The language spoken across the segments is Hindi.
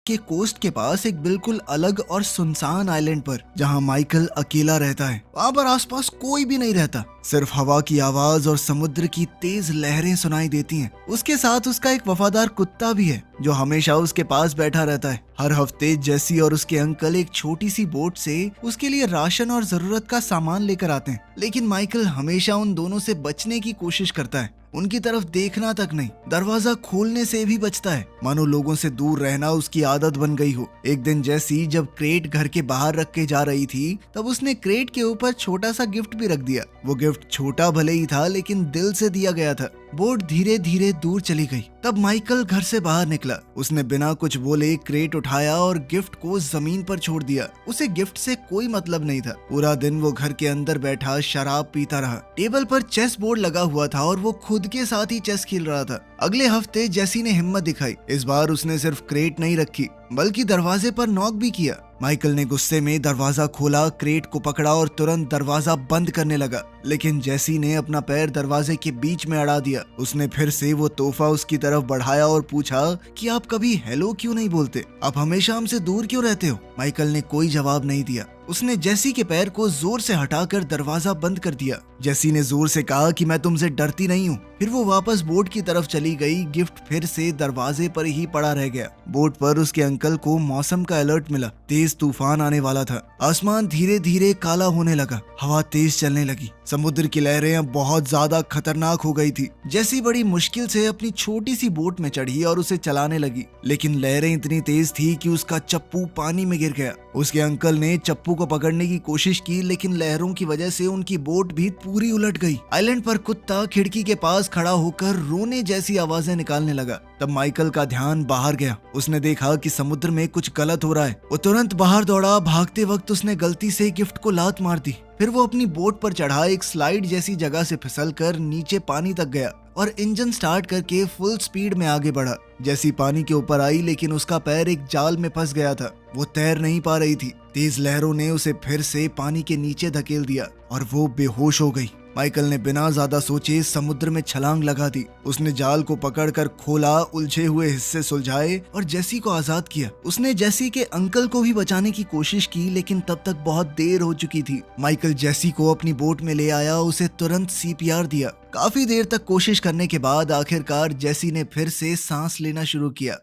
के कोस्ट के पास एक बिल्कुल अलग और सुनसान आइलैंड पर जहां माइकल अकेला रहता है। वहां पर आसपास कोई भी नहीं रहता, सिर्फ हवा की आवाज और समुद्र की तेज लहरें सुनाई देती हैं। उसके साथ उसका एक वफादार कुत्ता भी है जो हमेशा उसके पास बैठा रहता है। हर हफ्ते जेसी और उसके अंकल एक छोटी सी बोट से उसके लिए राशन और जरूरत का सामान लेकर आते हैं, लेकिन माइकल हमेशा उन दोनों से बचने की कोशिश करता है, उनकी तरफ देखना तक नहीं, दरवाजा खोलने से भी बचता है, मानो लोगों से दूर रहना उसकी आदत बन गई हो। एक दिन जैसी जब क्रेट घर के बाहर रख के जा रही थी, तब उसने क्रेट के ऊपर छोटा सा गिफ्ट भी रख दिया। वो गिफ्ट छोटा भले ही था, लेकिन दिल से दिया गया था। बोट धीरे धीरे दूर चली गई। तब माइकल घर से बाहर निकला। उसने बिना कुछ बोले क्रेट उठाया और गिफ्ट को जमीन पर छोड़ दिया। उसे गिफ्ट से कोई मतलब नहीं था। पूरा दिन वो घर के अंदर बैठा शराब पीता रहा। टेबल पर चेस बोर्ड लगा हुआ था और वो खुद के साथ ही चेस खेल रहा था। अगले हफ्ते जेसी ने हिम्मत दिखाई। इस बार उसने सिर्फ क्रेट नहीं रखी, बल्कि दरवाजे पर नॉक भी किया। माइकल ने गुस्से में दरवाजा खोला, क्रेट को पकड़ा और तुरंत दरवाजा बंद करने लगा, लेकिन जेसी ने अपना पैर दरवाजे के बीच में अड़ा दिया। उसने फिर से वो तोहफा उसकी तरफ बढ़ाया और पूछा कि आप कभी हेलो क्यों नहीं बोलते? आप हमेशा हमसे दूर क्यों रहते हो? माइकल ने कोई जवाब नहीं दिया। उसने जेसी के पैर को जोर से हटाकर दरवाजा बंद कर दिया। जेसी ने जोर से कहा कि मैं तुमसे डरती नहीं हूँ। फिर वो वापस बोट की तरफ चली गई। गिफ्ट फिर से दरवाजे पर ही पड़ा रह गया। बोट पर उसके अंकल को मौसम का अलर्ट मिला। तेज तूफान आने वाला था। आसमान धीरे धीरे काला होने लगा। हवा तेज चलने लगी। समुद्र की लहरें अब बहुत ज्यादा खतरनाक हो गई थी। जेसी बड़ी मुश्किल से अपनी छोटी सी बोट में चढ़ी और उसे चलाने लगी, लेकिन लहरें इतनी तेज थी कि उसका चप्पू पानी में गिर गया। उसके अंकल ने चप्पू को पकड़ने की कोशिश की, लेकिन लहरों की वजह से उनकी बोट भी पूरी उलट गई। आइलैंड पर कुत्ता खिड़की के पास खड़ा होकर रोने जैसी आवाजें निकालने लगा। तब माइकल का ध्यान बाहर गया। उसने देखा कि समुद्र में कुछ गलत हो रहा है। वो तुरंत बाहर दौड़ा। भागते वक्त उसने गलती से गिफ्ट को लात मार दी। फिर वो अपनी बोट पर चढ़ा एक स्लाइड जैसी जगह से फिसलकर नीचे पानी तक गया और इंजन स्टार्ट करके फुल स्पीड में आगे बढ़ा। जैसी पानी के ऊपर आई, लेकिन उसका पैर एक जाल में फंस गया था। वो तैर नहीं पा रही थी। तेज लहरों ने उसे फिर से पानी के नीचे धकेल दिया और वो बेहोश हो गई। माइकल ने बिना ज्यादा सोचे समुद्र में छलांग लगा दी। उसने जाल को पकड़कर खोला, उलझे हुए हिस्से सुलझाए और जेसी को आजाद किया। उसने जेसी के अंकल को भी बचाने की कोशिश की, लेकिन तब तक बहुत देर हो चुकी थी। माइकल जेसी को अपनी बोट में ले आया, उसे तुरंत सीपीआर दिया। काफी देर तक कोशिश करने के बाद आखिरकार जेसी ने फिर से सांस लेना शुरू किया।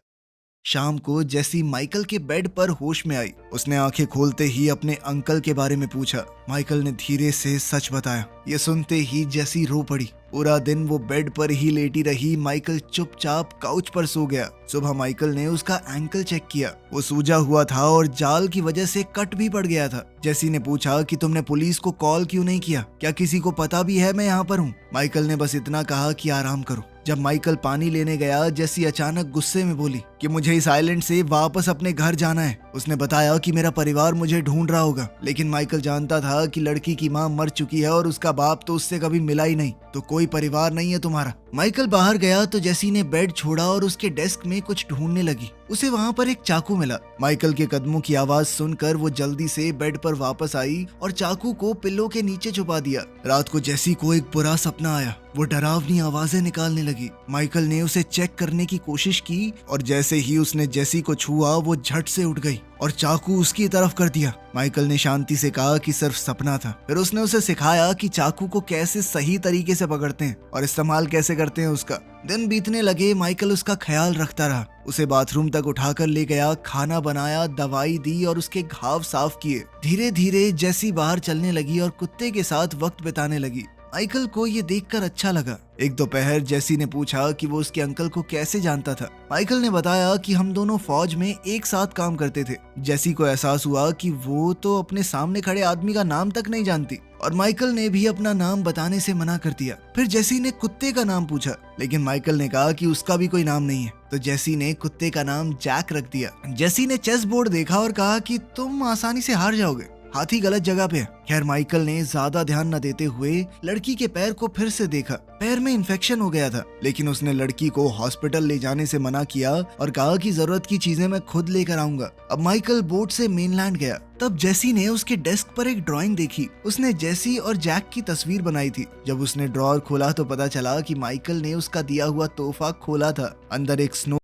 शाम को जेसी माइकल के बेड पर होश में आई। उसने आंखें खोलते ही अपने अंकल के बारे में पूछा। माइकल ने धीरे से सच बताया। ये सुनते ही जेसी रो पड़ी। पूरा दिन वो बेड पर ही लेटी रही। माइकल चुपचाप काउच पर सो गया। सुबह माइकल ने उसका एंकल चेक किया। वो सूजा हुआ था और जाल की वजह से कट भी पड़ गया था। जेसी ने पूछा कि तुमने पुलिस को कॉल क्यों नहीं किया? क्या किसी को पता भी है मैं यहाँ पर हूँ? माइकल ने बस इतना कहा कि आराम करो। जब माइकल पानी लेने गया, जेसी अचानक गुस्से में बोली कि मुझे इस आइलैंड से वापस अपने घर जाना है। उसने बताया कि मेरा परिवार मुझे ढूंढ रहा होगा, लेकिन माइकल जानता था कि लड़की की माँ मर चुकी है और उसका बाप तो उससे कभी मिला ही नहीं, तो कोई परिवार नहीं है तुम्हारा। माइकल बाहर गया तो जेसी ने बेड छोड़ा और उसके डेस्क में कुछ ढूंढने लगी। उसे वहाँ पर एक चाकू मिला। माइकल के कदमों की आवाज सुनकर वो जल्दी से बेड पर वापस आई और चाकू को पिल्लो के नीचे छुपा दिया। रात को जेसी को एक बुरा सपना आया। वो डरावनी आवाजें निकालने लगी। माइकल ने उसे चेक करने की कोशिश की और जैसे ही उसने जेसी को छुआ, वो झट से उठ गई और चाकू उसकी तरफ कर दिया। माइकल ने शांति से कहा कि सिर्फ सपना था। फिर उसने उसे सिखाया कि चाकू को कैसे सही तरीके से पकड़ते हैं और इस्तेमाल कैसे करते हैं उसका। दिन बीतने लगे। माइकल उसका ख्याल रखता रहा। उसे बाथरूम तक उठाकर ले गया, खाना बनाया, दवाई दी और उसके घाव साफ किए। धीरे धीरे जेसी बाहर चलने लगी और कुत्ते के साथ वक्त बिताने लगी। माइकल को ये देखकर अच्छा लगा। एक दोपहर जेसी ने पूछा कि वो उसके अंकल को कैसे जानता था। माइकल ने बताया कि हम दोनों फौज में एक साथ काम करते थे। जेसी को एहसास हुआ कि वो तो अपने सामने खड़े आदमी का नाम तक नहीं जानती और माइकल ने भी अपना नाम बताने से मना कर दिया। फिर जेसी ने कुत्ते का नाम पूछा, लेकिन माइकल ने कहा कि उसका भी कोई नाम नहीं है, तो जेसी ने कुत्ते का नाम जैक रख दिया। जेसी ने चेस बोर्ड देखा और कहा कि तुम आसानी से हार जाओगे, हाथी गलत जगह पे है। खैर माइकल ने ज्यादा ध्यान न देते हुए लड़की के पैर को फिर से देखा। पैर में इन्फेक्शन हो गया था, लेकिन उसने लड़की को हॉस्पिटल ले जाने से मना किया और कहा कि जरूरत की चीजें मैं खुद लेकर आऊंगा। अब माइकल बोट से मेनलैंड गया। तब जेसी ने उसके डेस्क पर एक ड्राइंग देखी। उसने जेसी और जैक की तस्वीर बनाई थी। जब उसने ड्रॉअर खोला तो पता चला कि माइकल ने उसका दिया हुआ तोहफा खोला था। अंदर एक स्नो